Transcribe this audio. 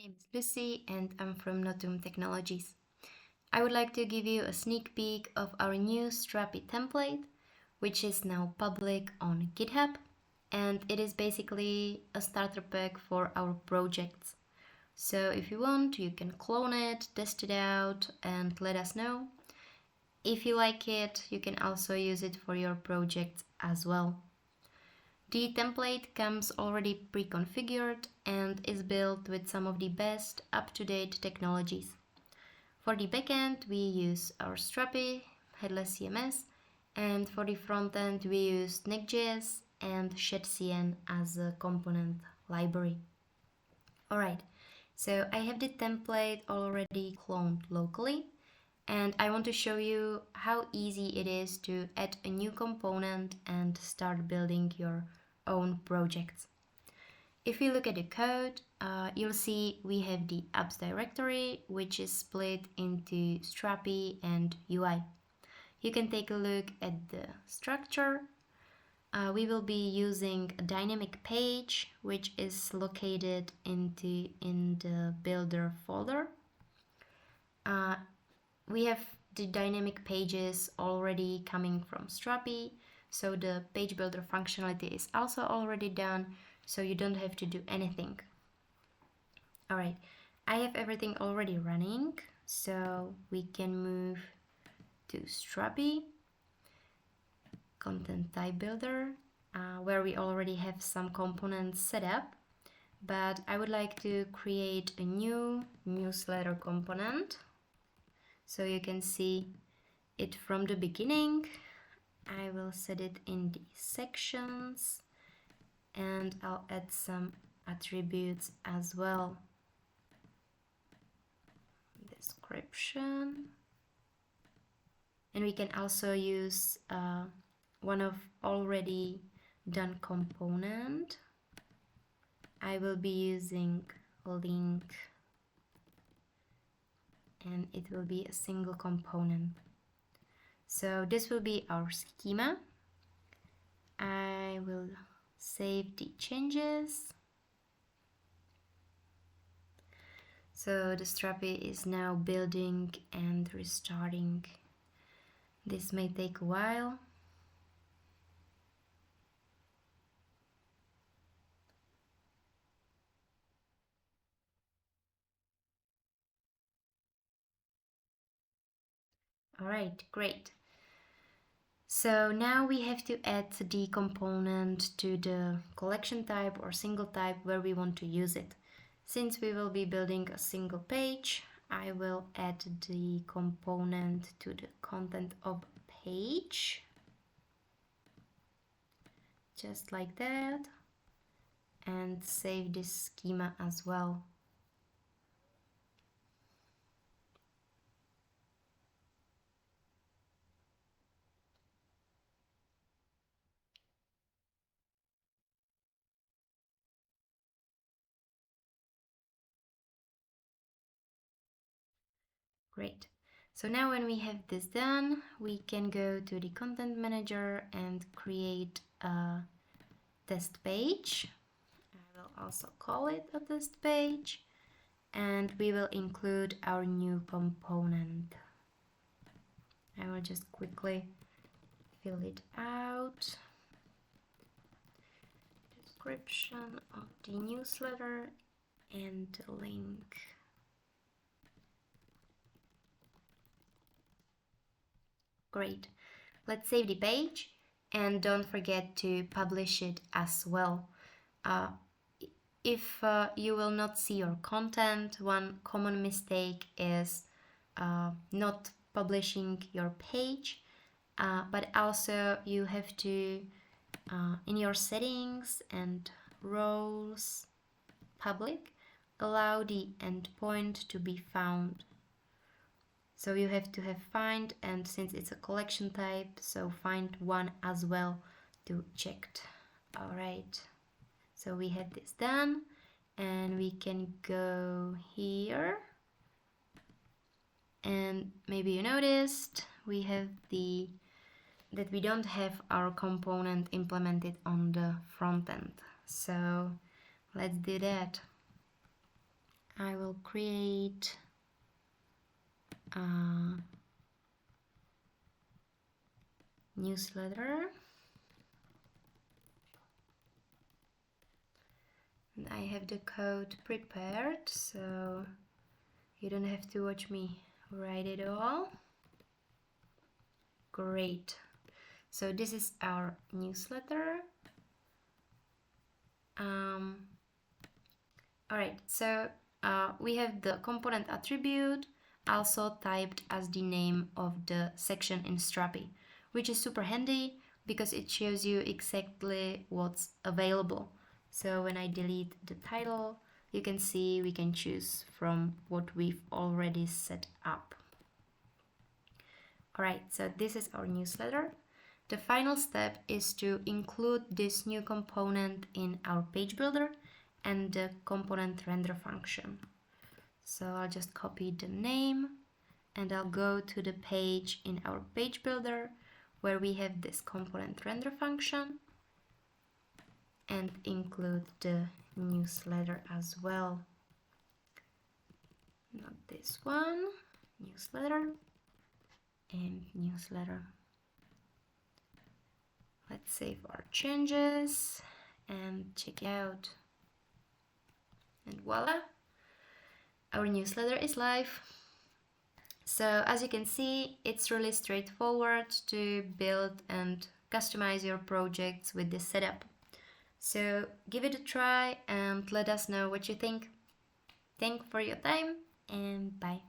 name is Lucie and I'm from Notum Technologies. I would like to give you a sneak peek of our new Strapi template, which is now public on GitHub, and it is basically a starter pack for our projects. So if you want, you can clone it, test it out, and let us know. If you like it, you can also use it for your projects as well. The template comes already pre-configured and is built with some of the best up-to-date technologies. For the backend, we use our Strapi headless CMS, and for the frontend, we use Next.js and ShadCN as a component library. Alright, so I have the template already cloned locally, and I want to show you how easy it is to add a new component and start building your own projects. If we look at the code, you'll see we have the apps directory, which is split into Strapi and UI. You can take a look at the structure. We will be using a dynamic page, which is located in the builder folder. We have the dynamic pages already coming from Strapi, so the page builder functionality is also already done, so you don't have to do anything. Alright, I have everything already running, so we can move to Strapi, content type builder, where we already have some components set up, but I would like to create a new newsletter component, so you can see it from the beginning. I will set it in the sections and I'll add some attributes as well. Description. And we can also use one of already done component. I will be using a link and it will be a single component. So this will be our schema. I will save the changes. So the Strapi is now building and restarting. This may take a while. Alright, great. So now we have to add the component to the collection type or single type where we want to use it. Since we will be building a single page, I will add the component to the content of page. Just like that. And save this schema as well. Great. So now when we have this done, we can go to the content manager and create a test page. I will also call it a test page, and we will include our new component. I will just quickly fill it out. Description of the newsletter and the link. Great. Let's save the page and don't forget to publish it as well. If you will not see your content, one common mistake is not publishing your page, but also you have to, in your settings and roles, public, allow the endpoint to be found. So you have to have find, and since it's a collection type, so find one as well to checked. Alright, so we have this done, and we can go here. And maybe you noticed we have that we don't have our component implemented on the front end. So let's do that. I will create a newsletter. And I have the code prepared, so you don't have to watch me write it all. Great. So this is our newsletter. Alright, so we have the component attribute also typed as the name of the section in Strapi, which is super handy because it shows you exactly what's available. So when I delete the title, you can see we can choose from what we've already set up. Alright, so this is our newsletter. The final step is to include this new component in our page builder and the component render function. So I'll just copy the name and I'll go to the page in our page builder where we have this component render function and include the newsletter as well. Not this one, newsletter and newsletter. Let's save our changes and check it out. And voila, our newsletter is live. So as you can see, it's really straightforward to build and customize your projects with this setup. So give it a try and let us know what you think. Thanks for your time and bye.